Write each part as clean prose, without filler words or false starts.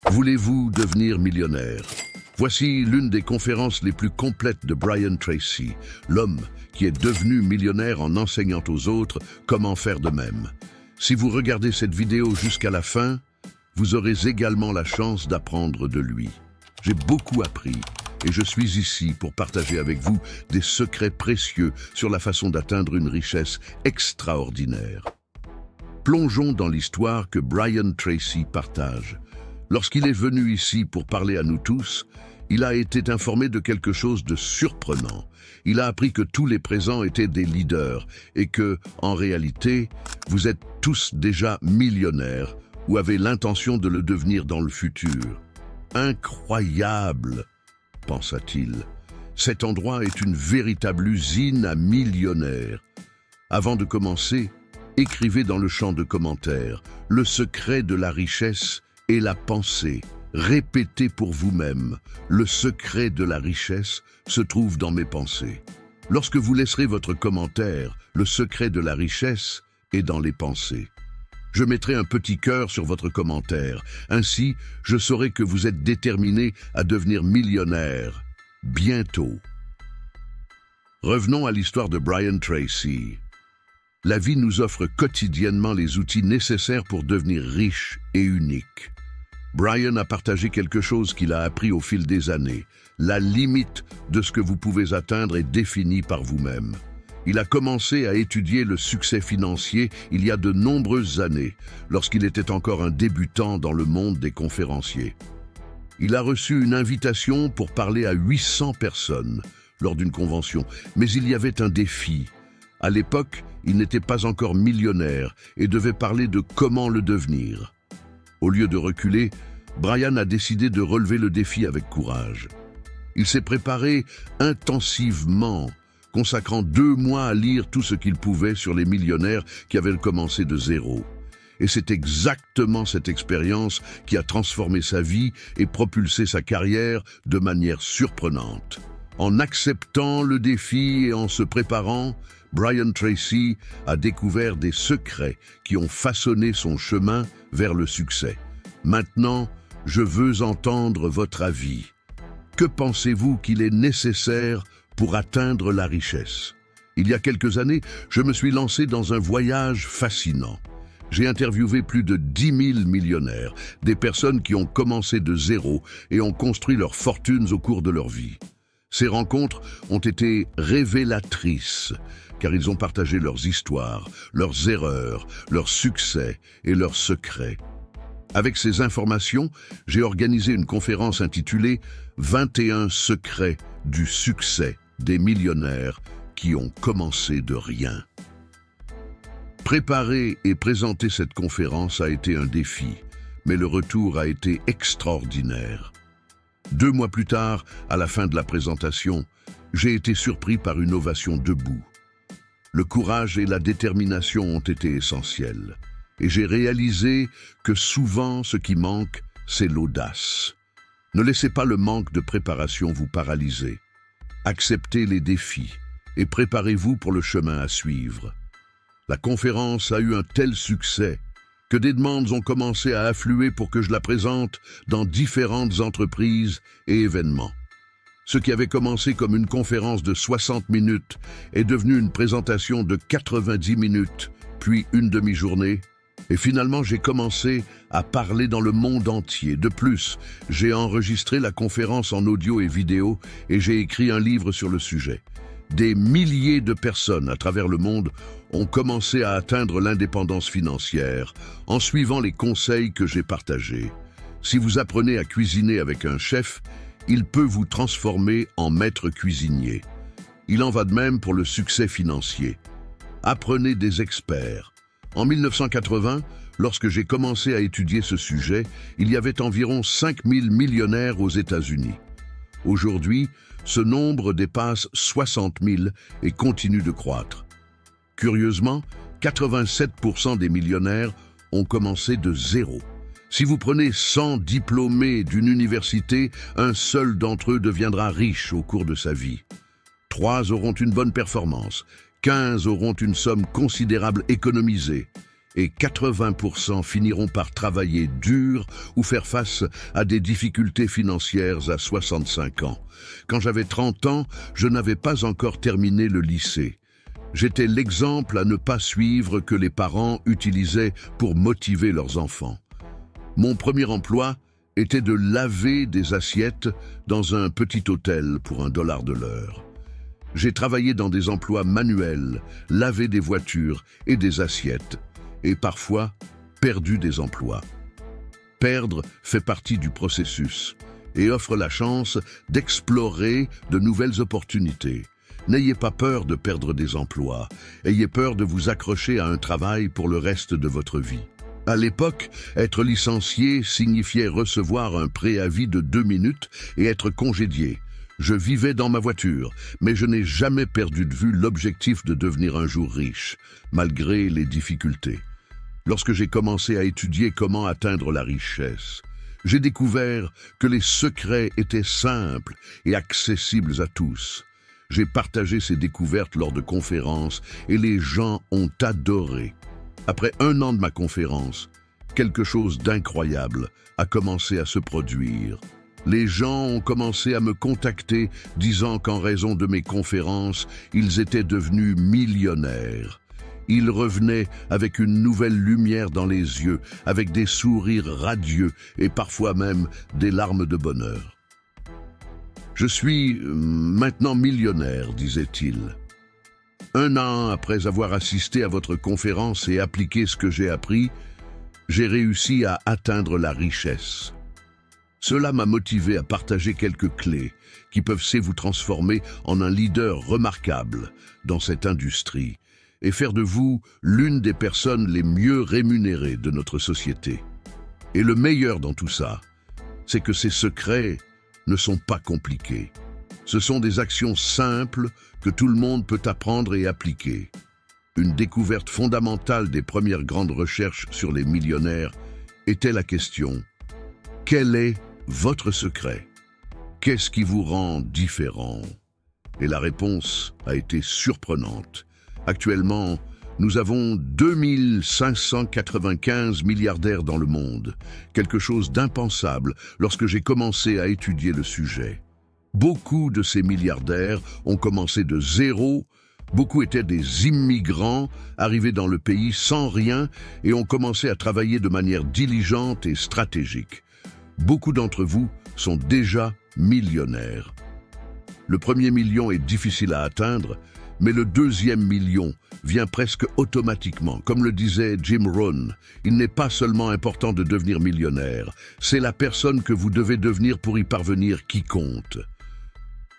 Voulez-vous devenir millionnaire? Voici l'une des conférences les plus complètes de Brian Tracy, l'homme qui est devenu millionnaire en enseignant aux autres comment faire de même. Si vous regardez cette vidéo jusqu'à la fin, vous aurez également la chance d'apprendre de lui. J'ai beaucoup appris et je suis ici pour partager avec vous des secrets précieux sur la façon d'atteindre une richesse extraordinaire. Plongeons dans l'histoire que Brian Tracy partage. Lorsqu'il est venu ici pour parler à nous tous, il a été informé de quelque chose de surprenant. Il a appris que tous les présents étaient des leaders et que, en réalité, vous êtes tous déjà millionnaires ou avez l'intention de le devenir dans le futur. Incroyable, pensa-t-il. Cet endroit est une véritable usine à millionnaires. Avant de commencer, écrivez dans le champ de commentaires « Le secret de la richesse et la pensée ». Répétez pour vous-même « Le secret de la richesse se trouve dans mes pensées ». Lorsque vous laisserez votre commentaire « Le secret de la richesse est dans les pensées ». Je mettrai un petit cœur sur votre commentaire. Ainsi, je saurai que vous êtes déterminé à devenir millionnaire bientôt. Revenons à l'histoire de Brian Tracy. La vie nous offre quotidiennement les outils nécessaires pour devenir riche et unique. Brian a partagé quelque chose qu'il a appris au fil des années. La limite de ce que vous pouvez atteindre est définie par vous-même. Il a commencé à étudier le succès financier il y a de nombreuses années, lorsqu'il était encore un débutant dans le monde des conférenciers. Il a reçu une invitation pour parler à 800 personnes lors d'une convention, mais il y avait un défi. À l'époque, il n'était pas encore millionnaire et devait parler de comment le devenir. Au lieu de reculer, Brian a décidé de relever le défi avec courage. Il s'est préparé intensivement, consacrant 2 mois à lire tout ce qu'il pouvait sur les millionnaires qui avaient commencé de zéro. Et c'est exactement cette expérience qui a transformé sa vie et propulsé sa carrière de manière surprenante. En acceptant le défi et en se préparant, Brian Tracy a découvert des secrets qui ont façonné son chemin vers le succès. Maintenant, je veux entendre votre avis. Que pensez-vous qu'il est nécessaire pour atteindre la richesse? Il y a quelques années, je me suis lancé dans un voyage fascinant. J'ai interviewé plus de 10 000 millionnaires, des personnes qui ont commencé de zéro et ont construit leurs fortunes au cours de leur vie. Ces rencontres ont été révélatrices, car ils ont partagé leurs histoires, leurs erreurs, leurs succès et leurs secrets. Avec ces informations, j'ai organisé une conférence intitulée « 21 secrets du succès des millionnaires qui ont commencé de rien ». Préparer et présenter cette conférence a été un défi, mais le retour a été extraordinaire. 2 mois plus tard, à la fin de la présentation, j'ai été surpris par une ovation debout. Le courage et la détermination ont été essentiels, et j'ai réalisé que souvent ce qui manque, c'est l'audace. Ne laissez pas le manque de préparation vous paralyser. Acceptez les défis et préparez-vous pour le chemin à suivre. La conférence a eu un tel succès que des demandes ont commencé à affluer pour que je la présente dans différentes entreprises et événements. Ce qui avait commencé comme une conférence de 60 minutes est devenu une présentation de 90 minutes, puis une demi-journée. Et finalement, j'ai commencé à parler dans le monde entier. De plus, j'ai enregistré la conférence en audio et vidéo et j'ai écrit un livre sur le sujet. Des milliers de personnes à travers le monde ont commencé à atteindre l'indépendance financière en suivant les conseils que j'ai partagés. Si vous apprenez à cuisiner avec un chef, il peut vous transformer en maître cuisinier. Il en va de même pour le succès financier. Apprenez des experts. En 1980, lorsque j'ai commencé à étudier ce sujet, il y avait environ 5000 millionnaires aux États-Unis. Aujourd'hui, ce nombre dépasse 60 000 et continue de croître. Curieusement, 87% des millionnaires ont commencé de zéro. Si vous prenez 100 diplômés d'une université, un seul d'entre eux deviendra riche au cours de sa vie. 3 auront une bonne performance, 15 auront une somme considérable économisée, et 80% finiront par travailler dur ou faire face à des difficultés financières à 65 ans. Quand j'avais 30 ans, je n'avais pas encore terminé le lycée. J'étais l'exemple à ne pas suivre que les parents utilisaient pour motiver leurs enfants. Mon premier emploi était de laver des assiettes dans un petit hôtel pour $1 de l'heure. J'ai travaillé dans des emplois manuels, lavé des voitures et des assiettes, et parfois perdu des emplois. Perdre fait partie du processus et offre la chance d'explorer de nouvelles opportunités. N'ayez pas peur de perdre des emplois, ayez peur de vous accrocher à un travail pour le reste de votre vie. À l'époque, être licencié signifiait recevoir un préavis de 2 minutes et être congédié. Je vivais dans ma voiture, mais je n'ai jamais perdu de vue l'objectif de devenir un jour riche, malgré les difficultés. Lorsque j'ai commencé à étudier comment atteindre la richesse, j'ai découvert que les secrets étaient simples et accessibles à tous. J'ai partagé ces découvertes lors de conférences et les gens ont adoré. Après 1 an de ma conférence, quelque chose d'incroyable a commencé à se produire. Les gens ont commencé à me contacter disant qu'en raison de mes conférences, ils étaient devenus millionnaires. Ils revenaient avec une nouvelle lumière dans les yeux, avec des sourires radieux et parfois même des larmes de bonheur. « Je suis maintenant millionnaire », disait-il. 1 an après avoir assisté à votre conférence et appliqué ce que j'ai appris, j'ai réussi à atteindre la richesse. Cela m'a motivé à partager quelques clés qui peuvent vous transformer en un leader remarquable dans cette industrie et faire de vous l'une des personnes les mieux rémunérées de notre société. Et le meilleur dans tout ça, c'est que ces secrets ne sont pas compliqués. Ce sont des actions simples que tout le monde peut apprendre et appliquer. Une découverte fondamentale des premières grandes recherches sur les millionnaires était la question: quel est votre secret? Qu'est-ce qui vous rend différent? Et la réponse a été surprenante. Actuellement, nous avons 2595 milliardaires dans le monde, quelque chose d'impensable lorsque j'ai commencé à étudier le sujet. Beaucoup de ces milliardaires ont commencé de zéro, beaucoup étaient des immigrants arrivés dans le pays sans rien et ont commencé à travailler de manière diligente et stratégique. Beaucoup d'entre vous sont déjà millionnaires. Le premier million est difficile à atteindre, mais le deuxième million vient presque automatiquement. Comme le disait Jim Rohn, il n'est pas seulement important de devenir millionnaire, c'est la personne que vous devez devenir pour y parvenir qui compte.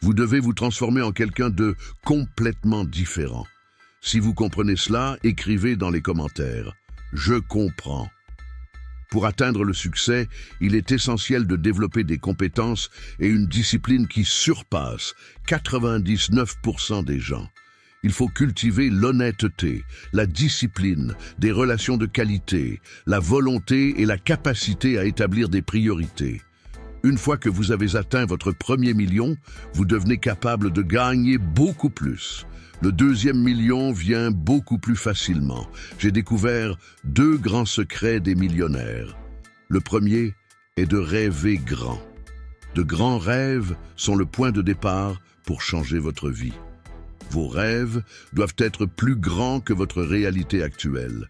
Vous devez vous transformer en quelqu'un de complètement différent. Si vous comprenez cela, écrivez dans les commentaires « Je comprends ». Pour atteindre le succès, il est essentiel de développer des compétences et une discipline qui surpasse 99% des gens. Il faut cultiver l'honnêteté, la discipline, des relations de qualité, la volonté et la capacité à établir des priorités. Une fois que vous avez atteint votre premier million, vous devenez capable de gagner beaucoup plus. Le deuxième million vient beaucoup plus facilement. J'ai découvert 2 grands secrets des millionnaires. Le premier est de rêver grand. De grands rêves sont le point de départ pour changer votre vie. Vos rêves doivent être plus grands que votre réalité actuelle.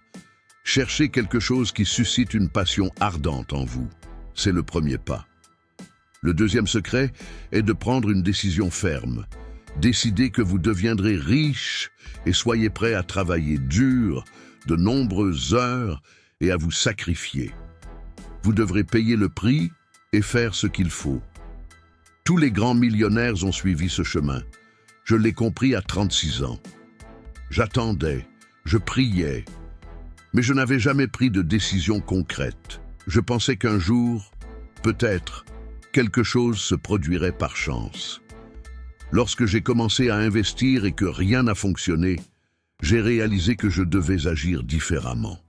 Cherchez quelque chose qui suscite une passion ardente en vous. C'est le premier pas. Le deuxième secret est de prendre une décision ferme. Décidez que vous deviendrez riche et soyez prêt à travailler dur, de nombreuses heures et à vous sacrifier. Vous devrez payer le prix et faire ce qu'il faut. Tous les grands millionnaires ont suivi ce chemin. Je l'ai compris à 36 ans. J'attendais, je priais, mais je n'avais jamais pris de décision concrète. Je pensais qu'un jour, peut-être, quelque chose se produirait par chance. Lorsque j'ai commencé à investir et que rien n'a fonctionné, j'ai réalisé que je devais agir différemment.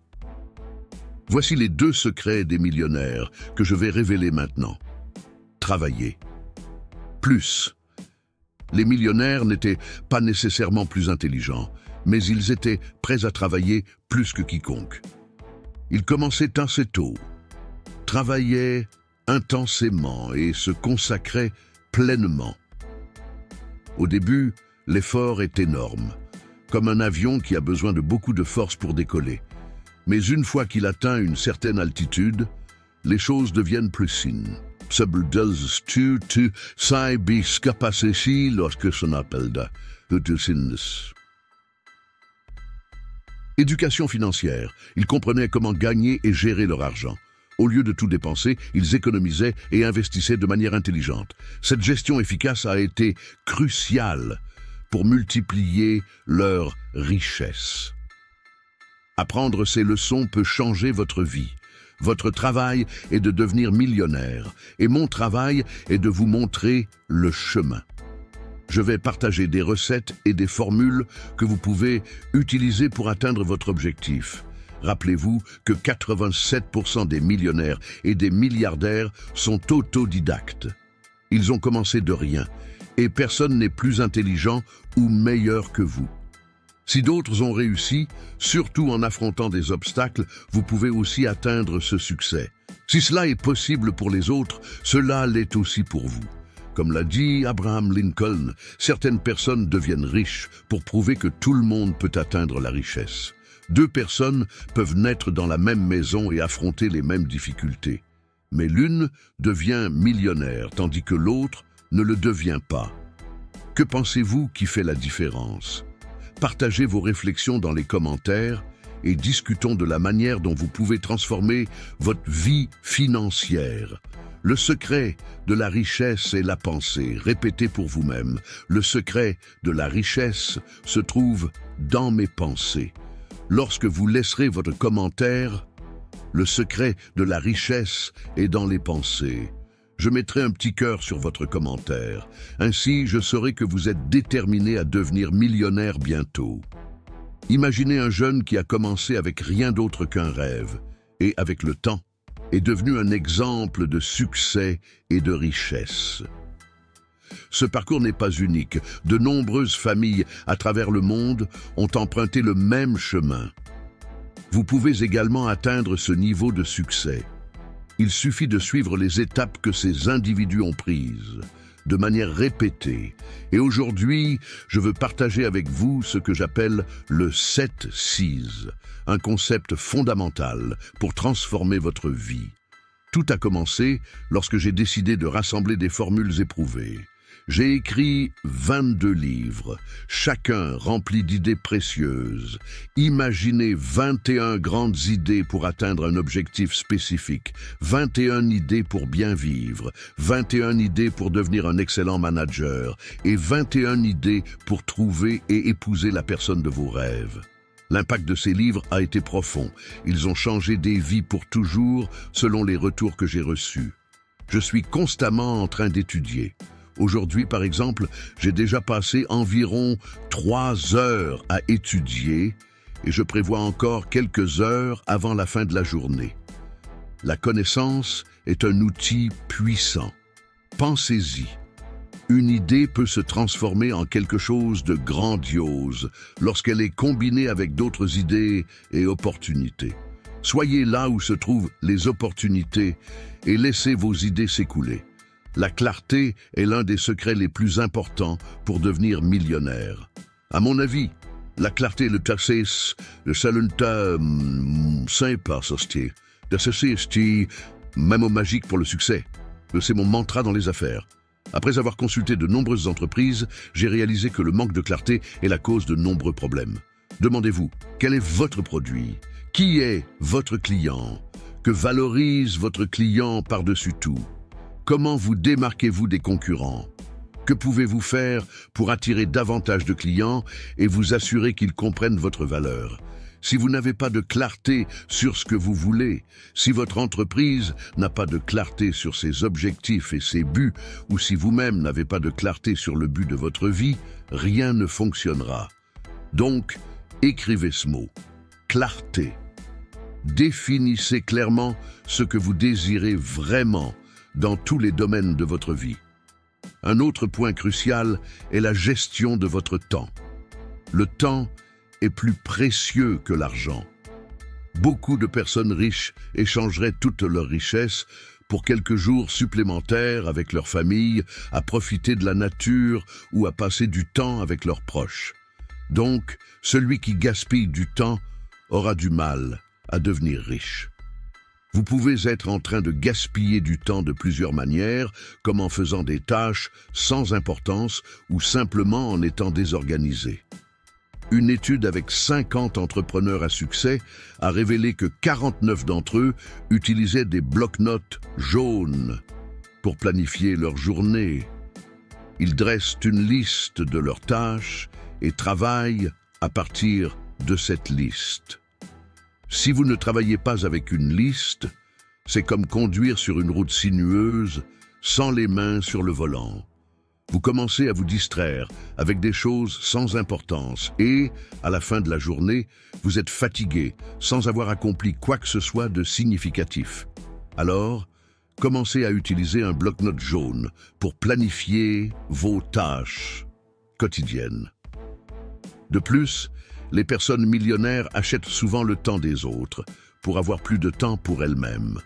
Voici les 2 secrets des millionnaires que je vais révéler maintenant. Travailler. Plus. Les millionnaires n'étaient pas nécessairement plus intelligents, mais ils étaient prêts à travailler plus que quiconque. Il commençait assez tôt, travaillait intensément et se consacrait pleinement. Au début, l'effort est énorme, comme un avion qui a besoin de beaucoup de force pour décoller. Mais une fois qu'il atteint une certaine altitude, les choses deviennent plus saines. Éducation financière. Ils comprenaient comment gagner et gérer leur argent. Au lieu de tout dépenser, ils économisaient et investissaient de manière intelligente. Cette gestion efficace a été cruciale pour multiplier leur richesse. Apprendre ces leçons peut changer votre vie. Votre travail est de devenir millionnaire et mon travail est de vous montrer le chemin. Je vais partager des recettes et des formules que vous pouvez utiliser pour atteindre votre objectif. Rappelez-vous que 87% des millionnaires et des milliardaires sont autodidactes. Ils ont commencé de rien et personne n'est plus intelligent ou meilleur que vous. Si d'autres ont réussi, surtout en affrontant des obstacles, vous pouvez aussi atteindre ce succès. Si cela est possible pour les autres, cela l'est aussi pour vous. Comme l'a dit Abraham Lincoln, certaines personnes deviennent riches pour prouver que tout le monde peut atteindre la richesse. Deux personnes peuvent naître dans la même maison et affronter les mêmes difficultés. Mais l'une devient millionnaire, tandis que l'autre ne le devient pas. Que pensez-vous qui fait la différence ? Partagez vos réflexions dans les commentaires et discutons de la manière dont vous pouvez transformer votre vie financière. Le secret de la richesse est la pensée. Répétez pour vous-même. Le secret de la richesse se trouve dans mes pensées. Lorsque vous laisserez votre commentaire, le secret de la richesse est dans les pensées. Je mettrai un petit cœur sur votre commentaire. Ainsi, je saurai que vous êtes déterminé à devenir millionnaire bientôt. Imaginez un jeune qui a commencé avec rien d'autre qu'un rêve et, avec le temps, est devenu un exemple de succès et de richesse. Ce parcours n'est pas unique. De nombreuses familles à travers le monde ont emprunté le même chemin. Vous pouvez également atteindre ce niveau de succès. Il suffit de suivre les étapes que ces individus ont prises, de manière répétée. Et aujourd'hui, je veux partager avec vous ce que j'appelle le 7 C's, un concept fondamental pour transformer votre vie. Tout a commencé lorsque j'ai décidé de rassembler des formules éprouvées. J'ai écrit 22 livres, chacun rempli d'idées précieuses. Imaginez 21 grandes idées pour atteindre un objectif spécifique, 21 idées pour bien vivre, 21 idées pour devenir un excellent manager et 21 idées pour trouver et épouser la personne de vos rêves. L'impact de ces livres a été profond. Ils ont changé des vies pour toujours selon les retours que j'ai reçus. Je suis constamment en train d'étudier. Aujourd'hui, par exemple, j'ai déjà passé environ 3 heures à étudier et je prévois encore quelques heures avant la fin de la journée. La connaissance est un outil puissant. Pensez-y. Une idée peut se transformer en quelque chose de grandiose lorsqu'elle est combinée avec d'autres idées et opportunités. Soyez là où se trouvent les opportunités et laissez vos idées s'écouler. La clarté est l'un des secrets les plus importants pour devenir millionnaire. À mon avis, la clarté est le taxis, le salunta même au magique pour le succès. C'est mon mantra dans les affaires. Après avoir consulté de nombreuses entreprises, j'ai réalisé que le manque de clarté est la cause de nombreux problèmes. Demandez-vous, quel est votre produit? Qui est votre client? Que valorise votre client par-dessus tout? Comment vous démarquez-vous des concurrents? Que pouvez-vous faire pour attirer davantage de clients et vous assurer qu'ils comprennent votre valeur? Si vous n'avez pas de clarté sur ce que vous voulez, si votre entreprise n'a pas de clarté sur ses objectifs et ses buts, ou si vous-même n'avez pas de clarté sur le but de votre vie, rien ne fonctionnera. Donc, écrivez ce mot, clarté. Définissez clairement ce que vous désirez vraiment dans tous les domaines de votre vie. Un autre point crucial est la gestion de votre temps. Le temps est plus précieux que l'argent. Beaucoup de personnes riches échangeraient toute leur richesse pour quelques jours supplémentaires avec leur famille, à profiter de la nature ou à passer du temps avec leurs proches. Donc, celui qui gaspille du temps aura du mal à devenir riche. Vous pouvez être en train de gaspiller du temps de plusieurs manières, comme en faisant des tâches sans importance ou simplement en étant désorganisé. Une étude avec 50 entrepreneurs à succès a révélé que 49 d'entre eux utilisaient des bloc-notes jaunes pour planifier leur journée. Ils dressent une liste de leurs tâches et travaillent à partir de cette liste. Si vous ne travaillez pas avec une liste, c'est comme conduire sur une route sinueuse sans les mains sur le volant. Vous commencez à vous distraire avec des choses sans importance et, à la fin de la journée, vous êtes fatigué sans avoir accompli quoi que ce soit de significatif. Alors, commencez à utiliser un bloc-notes jaune pour planifier vos tâches quotidiennes. De plus, les personnes millionnaires achètent souvent le temps des autres pour avoir plus de temps pour elles-mêmes.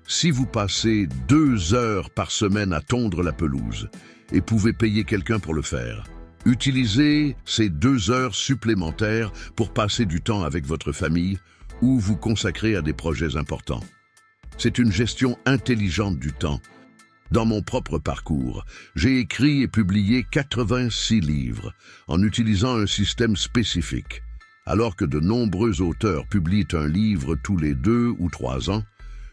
Si vous passez 2 heures par semaine à tondre la pelouse et pouvez payer quelqu'un pour le faire, utilisez ces 2 heures supplémentaires pour passer du temps avec votre famille ou vous consacrer à des projets importants. C'est une gestion intelligente du temps. Dans mon propre parcours, j'ai écrit et publié 86 livres en utilisant un système spécifique. Alors que de nombreux auteurs publient un livre tous les 2 ou 3 ans,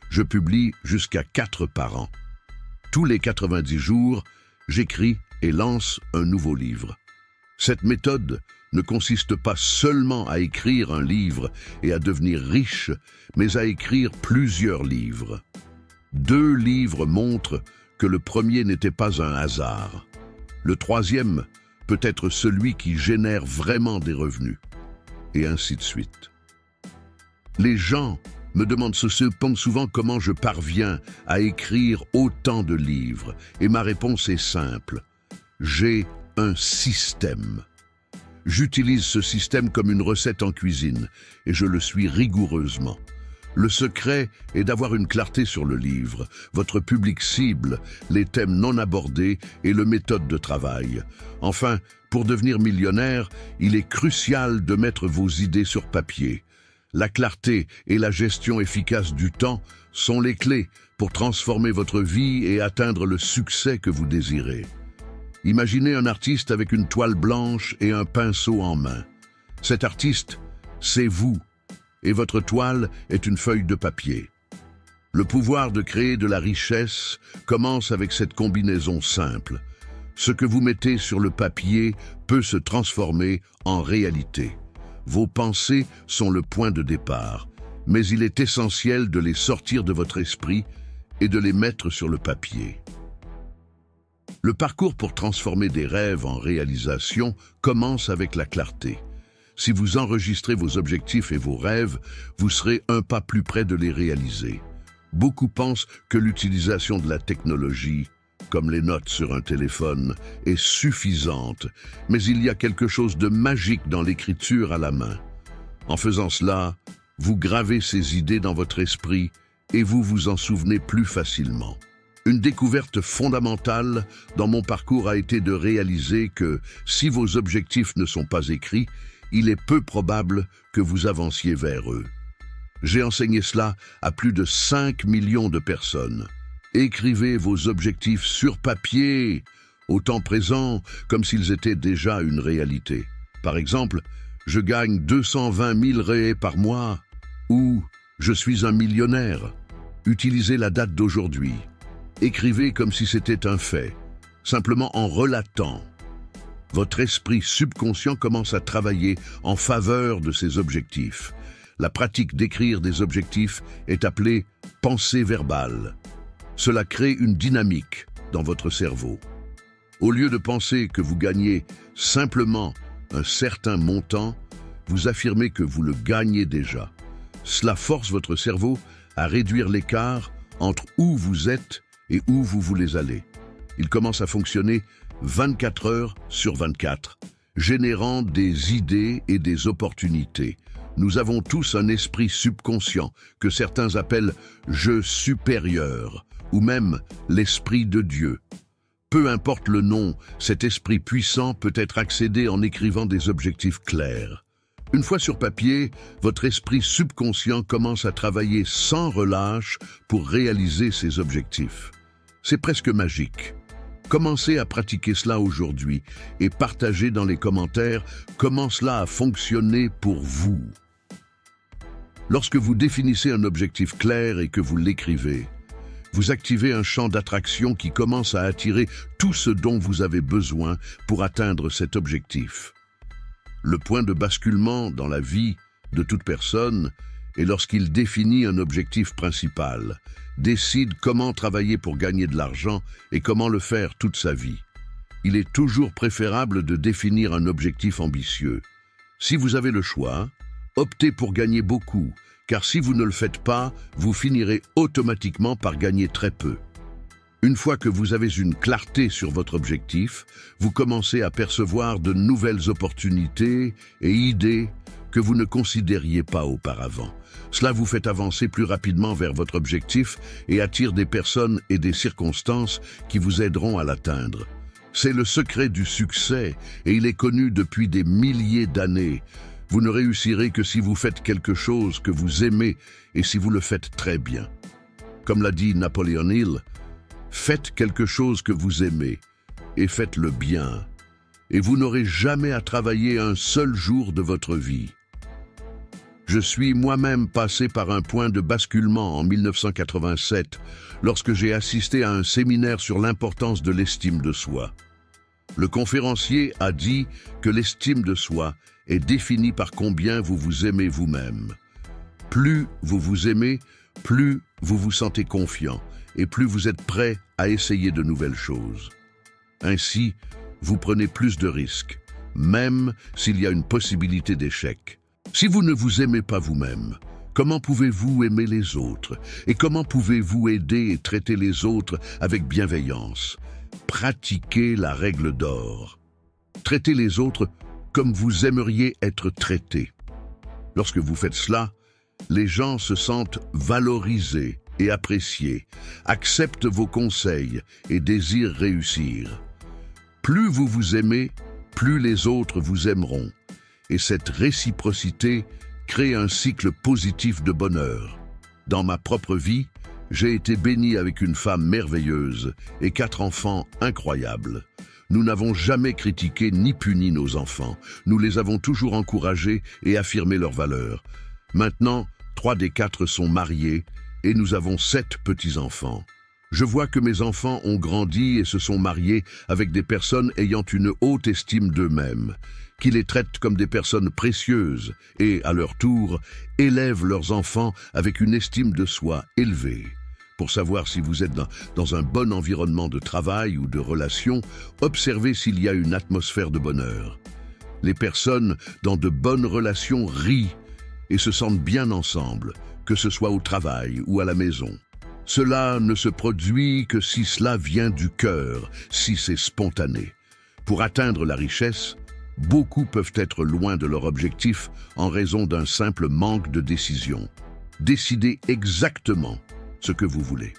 je publie jusqu'à 4 par an. Tous les 90 jours, j'écris et lance un nouveau livre. Cette méthode ne consiste pas seulement à écrire un livre et à devenir riche, mais à écrire plusieurs livres. 2 livres montrent que le premier n'était pas un hasard. Le 3e peut être celui qui génère vraiment des revenus. Et ainsi de suite. Les gens me demandent souvent comment je parviens à écrire autant de livres. Et ma réponse est simple. J'ai un système. J'utilise ce système comme une recette en cuisine et je le suis rigoureusement. Le secret est d'avoir une clarté sur le livre, votre public cible, les thèmes non abordés et le méthode de travail. Enfin, pour devenir millionnaire, il est crucial de mettre vos idées sur papier. La clarté et la gestion efficace du temps sont les clés pour transformer votre vie et atteindre le succès que vous désirez. Imaginez un artiste avec une toile blanche et un pinceau en main. Cet artiste, c'est vous. Et votre toile est une feuille de papier. Le pouvoir de créer de la richesse commence avec cette combinaison simple. Ce que vous mettez sur le papier peut se transformer en réalité. Vos pensées sont le point de départ, mais il est essentiel de les sortir de votre esprit et de les mettre sur le papier. Le parcours pour transformer des rêves en réalisation commence avec la clarté. Si vous enregistrez vos objectifs et vos rêves, vous serez un pas plus près de les réaliser. Beaucoup pensent que l'utilisation de la technologie, comme les notes sur un téléphone, est suffisante, mais il y a quelque chose de magique dans l'écriture à la main. En faisant cela, vous gravez ces idées dans votre esprit et vous vous en souvenez plus facilement. Une découverte fondamentale dans mon parcours a été de réaliser que si vos objectifs ne sont pas écrits, il est peu probable que vous avanciez vers eux. J'ai enseigné cela à plus de 5 millions de personnes. Écrivez vos objectifs sur papier, au temps présent, comme s'ils étaient déjà une réalité. Par exemple, je gagne 220 000 réals par mois, ou je suis un millionnaire. Utilisez la date d'aujourd'hui. Écrivez comme si c'était un fait, simplement en relatant. Votre esprit subconscient commence à travailler en faveur de ces objectifs. La pratique d'écrire des objectifs est appelée pensée verbale. Cela crée une dynamique dans votre cerveau. Au lieu de penser que vous gagnez simplement un certain montant, vous affirmez que vous le gagnez déjà. Cela force votre cerveau à réduire l'écart entre où vous êtes et où vous voulez aller. Il commence à fonctionner 24 heures sur 24, générant des idées et des opportunités. Nous avons tous un esprit subconscient que certains appellent « je supérieur » ou même l'esprit de Dieu. Peu importe le nom, cet esprit puissant peut être accédé en écrivant des objectifs clairs. Une fois sur papier, votre esprit subconscient commence à travailler sans relâche pour réaliser ses objectifs. C'est presque magique. Commencez à pratiquer cela aujourd'hui et partagez dans les commentaires comment cela a fonctionné pour vous. Lorsque vous définissez un objectif clair et que vous l'écrivez, vous activez un champ d'attraction qui commence à attirer tout ce dont vous avez besoin pour atteindre cet objectif. Le point de basculement dans la vie de toute personne est lorsqu'il définit un objectif principal, décide comment travailler pour gagner de l'argent et comment le faire toute sa vie. Il est toujours préférable de définir un objectif ambitieux. Si vous avez le choix, optez pour gagner beaucoup, car si vous ne le faites pas, vous finirez automatiquement par gagner très peu. Une fois que vous avez une clarté sur votre objectif, vous commencez à percevoir de nouvelles opportunités et idées que vous ne considériez pas auparavant. Cela vous fait avancer plus rapidement vers votre objectif et attire des personnes et des circonstances qui vous aideront à l'atteindre. C'est le secret du succès et il est connu depuis des milliers d'années. Vous ne réussirez que si vous faites quelque chose que vous aimez et si vous le faites très bien. Comme l'a dit Napoléon Hill, faites quelque chose que vous aimez et faites-le bien, et vous n'aurez jamais à travailler un seul jour de votre vie. Je suis moi-même passé par un point de basculement en 1987, lorsque j'ai assisté à un séminaire sur l'importance de l'estime de soi. Le conférencier a dit que l'estime de soi est définie par combien vous vous aimez vous-même. Plus vous vous aimez, plus vous vous sentez confiant et plus vous êtes prêt à essayer de nouvelles choses. Ainsi, vous prenez plus de risques, même s'il y a une possibilité d'échec. Si vous ne vous aimez pas vous-même, comment pouvez-vous aimer les autres? Et comment pouvez-vous aider et traiter les autres avec bienveillance? Pratiquez la règle d'or. Traitez les autres comme vous aimeriez être traités. Lorsque vous faites cela, les gens se sentent valorisés et appréciés, acceptent vos conseils et désirent réussir. Plus vous vous aimez, plus les autres vous aimeront. Et cette réciprocité crée un cycle positif de bonheur. Dans ma propre vie, j'ai été béni avec une femme merveilleuse et 4 enfants incroyables. Nous n'avons jamais critiqué ni puni nos enfants. Nous les avons toujours encouragés et affirmé leurs valeurs. Maintenant, 3 des 4 sont mariés et nous avons 7 petits-enfants. Je vois que mes enfants ont grandi et se sont mariés avec des personnes ayant une haute estime d'eux-mêmes, qui les traitent comme des personnes précieuses et, à leur tour, élèvent leurs enfants avec une estime de soi élevée. Pour savoir si vous êtes dans un bon environnement de travail ou de relation, observez s'il y a une atmosphère de bonheur. Les personnes dans de bonnes relations rient et se sentent bien ensemble, que ce soit au travail ou à la maison. Cela ne se produit que si cela vient du cœur, si c'est spontané. Pour atteindre la richesse, beaucoup peuvent être loin de leur objectif en raison d'un simple manque de décision. Décidez exactement ce que vous voulez.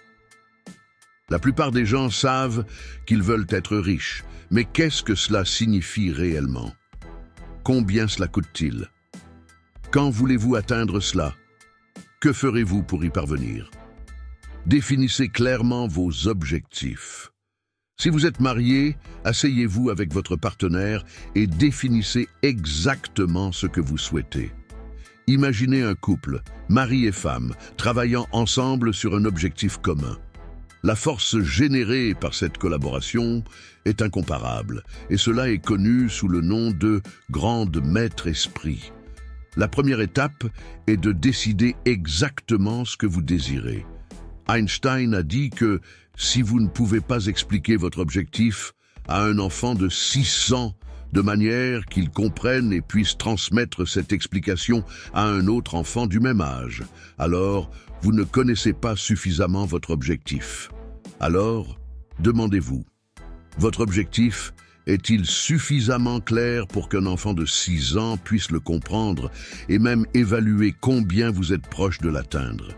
La plupart des gens savent qu'ils veulent être riches, mais qu'est-ce que cela signifie réellement? Combien cela coûte-t-il? Quand voulez-vous atteindre cela? Que ferez-vous pour y parvenir? Définissez clairement vos objectifs. Si vous êtes marié, asseyez-vous avec votre partenaire et définissez exactement ce que vous souhaitez. Imaginez un couple, mari et femme, travaillant ensemble sur un objectif commun. La force générée par cette collaboration est incomparable, et cela est connu sous le nom de « grande maître esprit ». La première étape est de décider exactement ce que vous désirez. Einstein a dit que si vous ne pouvez pas expliquer votre objectif à un enfant de 6 ans de manière qu'il comprenne et puisse transmettre cette explication à un autre enfant du même âge, alors vous ne connaissez pas suffisamment votre objectif. Alors, demandez-vous, votre objectif Est-il suffisamment clair pour qu'un enfant de 6 ans puisse le comprendre et même évaluer combien vous êtes proche de l'atteindre?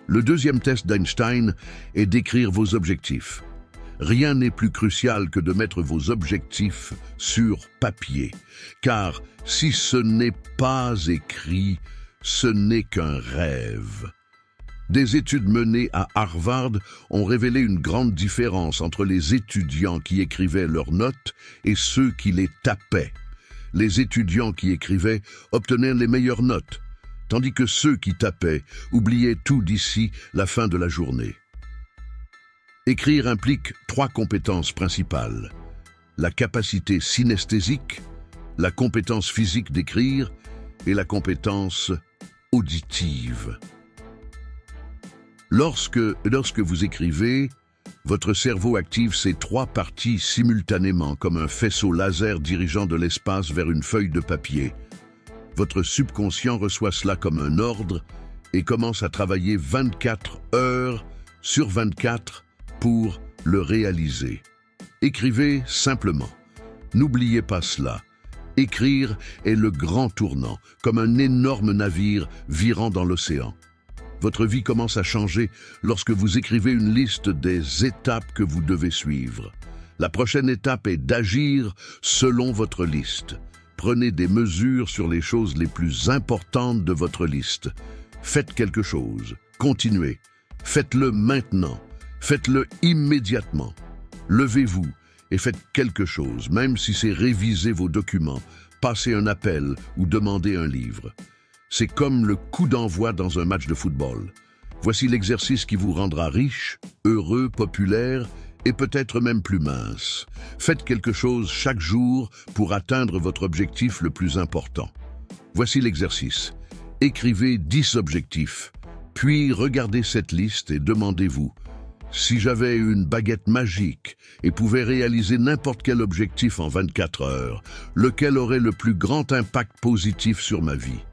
Le deuxième test d'Einstein est d'écrire vos objectifs. Rien n'est plus crucial que de mettre vos objectifs sur papier, car si ce n'est pas écrit, ce n'est qu'un rêve. Des études menées à Harvard ont révélé une grande différence entre les étudiants qui écrivaient leurs notes et ceux qui les tapaient. Les étudiants qui écrivaient obtenaient les meilleures notes, tandis que ceux qui tapaient oubliaient tout d'ici la fin de la journée. Écrire implique 3 compétences principales: la capacité synesthésique, la compétence physique d'écrire et la compétence auditive. Lorsque vous écrivez, votre cerveau active ces 3 parties simultanément comme un faisceau laser dirigeant de l'espace vers une feuille de papier. Votre subconscient reçoit cela comme un ordre et commence à travailler 24 heures sur 24 pour le réaliser. Écrivez simplement. N'oubliez pas cela. Écrire est le grand tournant, comme un énorme navire virant dans l'océan. Votre vie commence à changer lorsque vous écrivez une liste des étapes que vous devez suivre. La prochaine étape est d'agir selon votre liste. Prenez des mesures sur les choses les plus importantes de votre liste. Faites quelque chose. Continuez. Faites-le maintenant. Faites-le immédiatement. Levez-vous et faites quelque chose, même si c'est réviser vos documents, passer un appel ou demander un livre. C'est comme le coup d'envoi dans un match de football. Voici l'exercice qui vous rendra riche, heureux, populaire et peut-être même plus mince. Faites quelque chose chaque jour pour atteindre votre objectif le plus important. Voici l'exercice. Écrivez 10 objectifs, puis regardez cette liste et demandez-vous: si j'avais une baguette magique et pouvais réaliser n'importe quel objectif en 24 heures, lequel aurait le plus grand impact positif sur ma vie?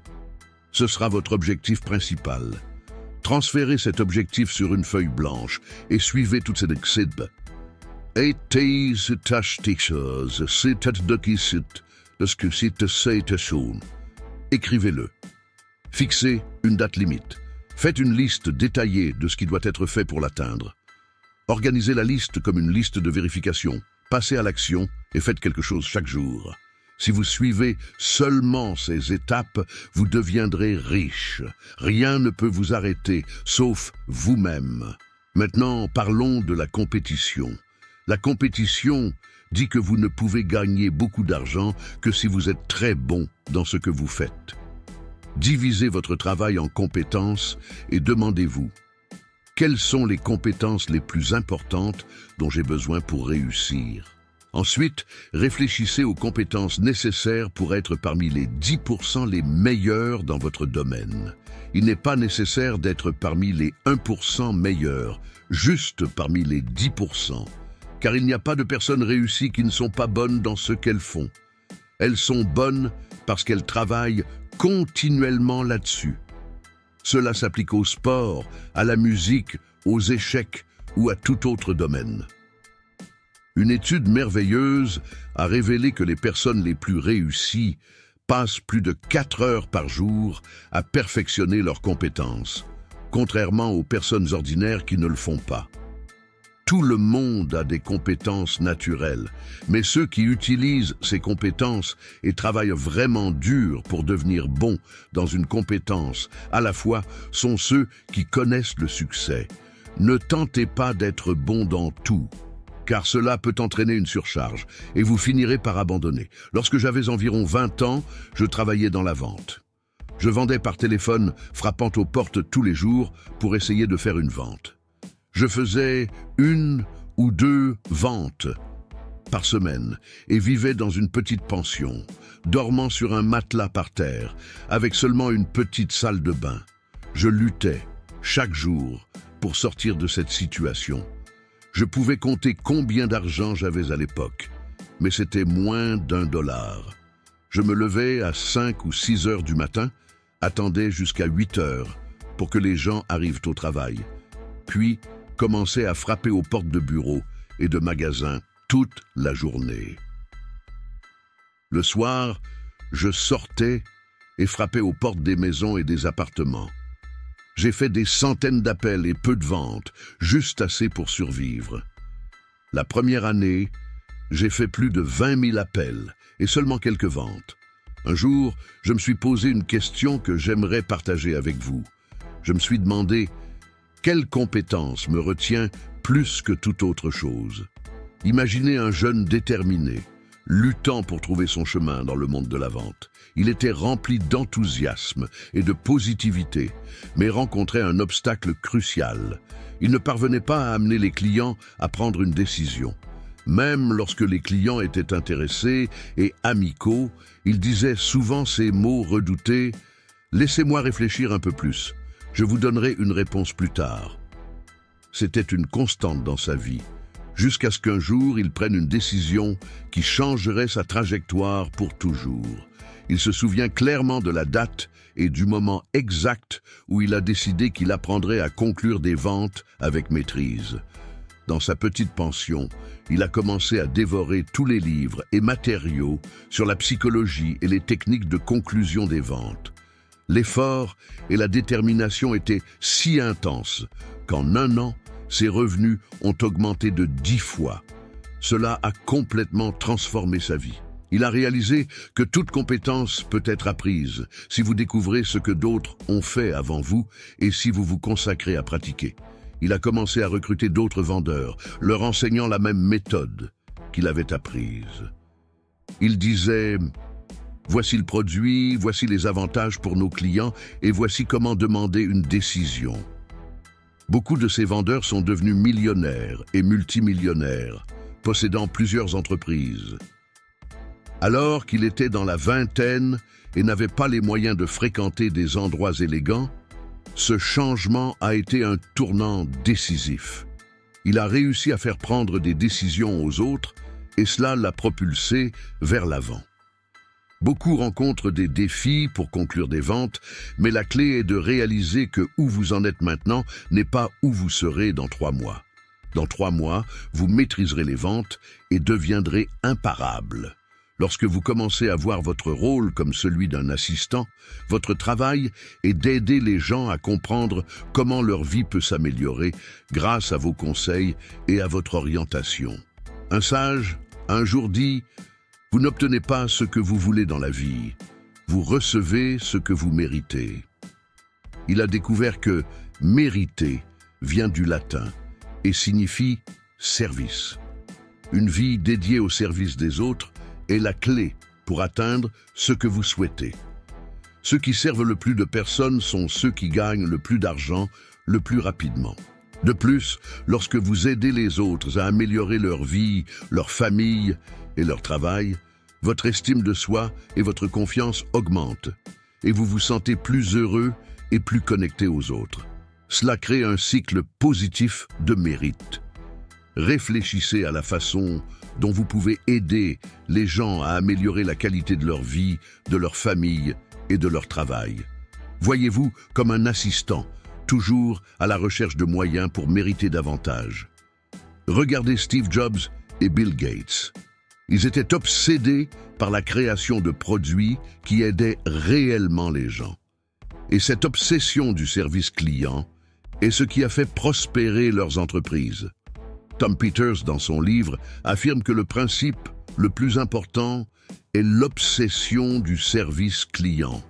Ce sera votre objectif principal. Transférez cet objectif sur une feuille blanche et suivez toutes ces exhibes. Écrivez-le. Fixez une date limite. Faites une liste détaillée de ce qui doit être fait pour l'atteindre. Organisez la liste comme une liste de vérification. Passez à l'action et faites quelque chose chaque jour. Si vous suivez seulement ces étapes, vous deviendrez riche. Rien ne peut vous arrêter, sauf vous-même. Maintenant, parlons de la compétition. La compétition dit que vous ne pouvez gagner beaucoup d'argent que si vous êtes très bon dans ce que vous faites. Divisez votre travail en compétences et demandez-vous: quelles sont les compétences les plus importantes dont j'ai besoin pour réussir? Ensuite, réfléchissez aux compétences nécessaires pour être parmi les 10% les meilleurs dans votre domaine. Il n'est pas nécessaire d'être parmi les 1% meilleurs, juste parmi les 10%, car il n'y a pas de personnes réussies qui ne sont pas bonnes dans ce qu'elles font. Elles sont bonnes parce qu'elles travaillent continuellement là-dessus. Cela s'applique au sport, à la musique, aux échecs ou à tout autre domaine. Une étude merveilleuse a révélé que les personnes les plus réussies passent plus de 4 heures par jour à perfectionner leurs compétences, contrairement aux personnes ordinaires qui ne le font pas. Tout le monde a des compétences naturelles, mais ceux qui utilisent ces compétences et travaillent vraiment dur pour devenir bons dans une compétence à la fois sont ceux qui connaissent le succès. Ne tentez pas d'être bon dans tout, car cela peut entraîner une surcharge et vous finirez par abandonner. Lorsque j'avais environ 20 ans, je travaillais dans la vente. Je vendais par téléphone, frappant aux portes tous les jours pour essayer de faire une vente. Je faisais 1 ou 2 ventes par semaine et vivais dans une petite pension, dormant sur un matelas par terre, avec seulement une petite salle de bain. Je luttais chaque jour pour sortir de cette situation. Je pouvais compter combien d'argent j'avais à l'époque, mais c'était moins d'$1. Je me levais à 5 ou 6 heures du matin, attendais jusqu'à 8 heures pour que les gens arrivent au travail, puis commençais à frapper aux portes de bureaux et de magasins toute la journée. Le soir, je sortais et frappais aux portes des maisons et des appartements. J'ai fait des centaines d'appels et peu de ventes, juste assez pour survivre. La première année, j'ai fait plus de 20 000 appels et seulement quelques ventes. Un jour, je me suis posé une question que j'aimerais partager avec vous. Je me suis demandé, quelle compétence me retient plus que toute autre chose? Imaginez un jeune déterminé, luttant pour trouver son chemin dans le monde de la vente. Il était rempli d'enthousiasme et de positivité, mais rencontrait un obstacle crucial. Il ne parvenait pas à amener les clients à prendre une décision. Même lorsque les clients étaient intéressés et amicaux, il disait souvent ces mots redoutés « Laissez-moi réfléchir un peu plus, je vous donnerai une réponse plus tard ». C'était une constante dans sa vie, jusqu'à ce qu'un jour il prenne une décision qui changerait sa trajectoire pour toujours. Il se souvient clairement de la date et du moment exact où il a décidé qu'il apprendrait à conclure des ventes avec maîtrise. Dans sa petite pension, il a commencé à dévorer tous les livres et matériaux sur la psychologie et les techniques de conclusion des ventes. L'effort et la détermination étaient si intenses qu'en un an, ses revenus ont augmenté de 10 fois. Cela a complètement transformé sa vie. Il a réalisé que toute compétence peut être apprise si vous découvrez ce que d'autres ont fait avant vous et si vous vous consacrez à pratiquer. Il a commencé à recruter d'autres vendeurs, leur enseignant la même méthode qu'il avait apprise. Il disait « Voici le produit, voici les avantages pour nos clients et voici comment demander une décision ». Beaucoup de ces vendeurs sont devenus millionnaires et multimillionnaires, possédant plusieurs entreprises. Alors qu'il était dans la vingtaine et n'avait pas les moyens de fréquenter des endroits élégants, ce changement a été un tournant décisif. Il a réussi à faire prendre des décisions aux autres et cela l'a propulsé vers l'avant. Beaucoup rencontrent des défis pour conclure des ventes, mais la clé est de réaliser que où vous en êtes maintenant n'est pas où vous serez dans 3 mois. Dans 3 mois, vous maîtriserez les ventes et deviendrez imparable. Lorsque vous commencez à voir votre rôle comme celui d'un assistant, votre travail est d'aider les gens à comprendre comment leur vie peut s'améliorer grâce à vos conseils et à votre orientation. Un sage a un jour dit « Vous n'obtenez pas ce que vous voulez dans la vie, vous recevez ce que vous méritez ». Il a découvert que « mériter » vient du latin et signifie « service ». Une vie dédiée au service des autres est la clé pour atteindre ce que vous souhaitez. Ceux qui servent le plus de personnes sont ceux qui gagnent le plus d'argent le plus rapidement. De plus, lorsque vous aidez les autres à améliorer leur vie, leur famille et leur travail, votre estime de soi et votre confiance augmentent et vous vous sentez plus heureux et plus connecté aux autres. Cela crée un cycle positif de mérite. Réfléchissez à la façon dont vous pouvez aider les gens à améliorer la qualité de leur vie, de leur famille et de leur travail. Voyez-vous comme un assistant, toujours à la recherche de moyens pour mériter davantage. Regardez Steve Jobs et Bill Gates. Ils étaient obsédés par la création de produits qui aidaient réellement les gens. Et cette obsession du service client est ce qui a fait prospérer leurs entreprises. Tom Peters, dans son livre, affirme que le principe le plus important est l'obsession du service client.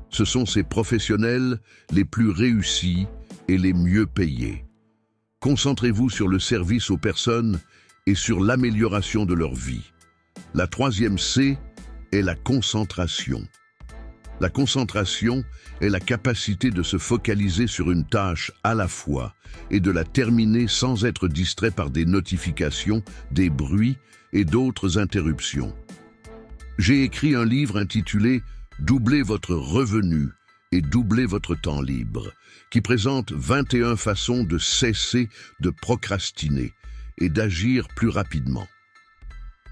Ce sont ces professionnels les plus réussis et les mieux payés. Concentrez-vous sur le service aux personnes et sur l'amélioration de leur vie. La 3e C est la concentration. La concentration est la capacité de se focaliser sur une tâche à la fois et de la terminer sans être distrait par des notifications, des bruits et d'autres interruptions. J'ai écrit un livre intitulé « Doublez votre revenu et doublez votre temps libre » qui présente 21 façons de cesser de procrastiner et d'agir plus rapidement.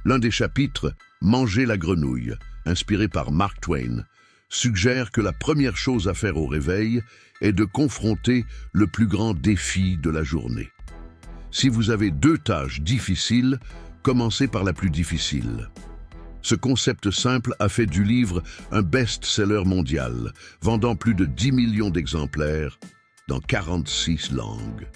L'un des chapitres, « Manger la grenouille », inspiré par Mark Twain, suggère que la première chose à faire au réveil est de confronter le plus grand défi de la journée. Si vous avez 2 tâches difficiles, commencer par la plus difficile. Ce concept simple a fait du livre un best-seller mondial, vendant plus de 10 millions d'exemplaires dans 46 langues.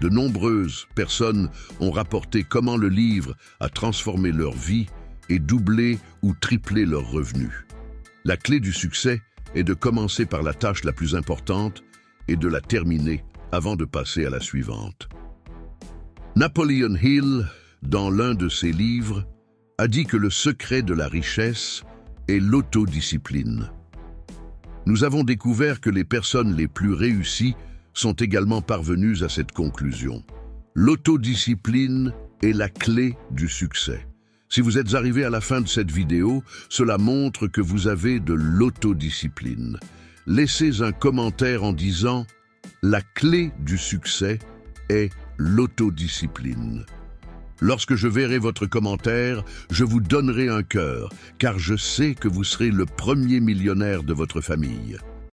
De nombreuses personnes ont rapporté comment le livre a transformé leur vie et doublé ou triplé leurs revenus. La clé du succès est de commencer par la tâche la plus importante et de la terminer avant de passer à la suivante. Napoleon Hill, dans l'un de ses livres, a dit que le secret de la richesse est l'autodiscipline. Nous avons découvert que les personnes les plus réussies sont également parvenues à cette conclusion. L'autodiscipline est la clé du succès. Si vous êtes arrivé à la fin de cette vidéo, cela montre que vous avez de l'autodiscipline. Laissez un commentaire en disant « La clé du succès est l'autodiscipline ». Lorsque je verrai votre commentaire, je vous donnerai un cœur, car je sais que vous serez le premier millionnaire de votre famille.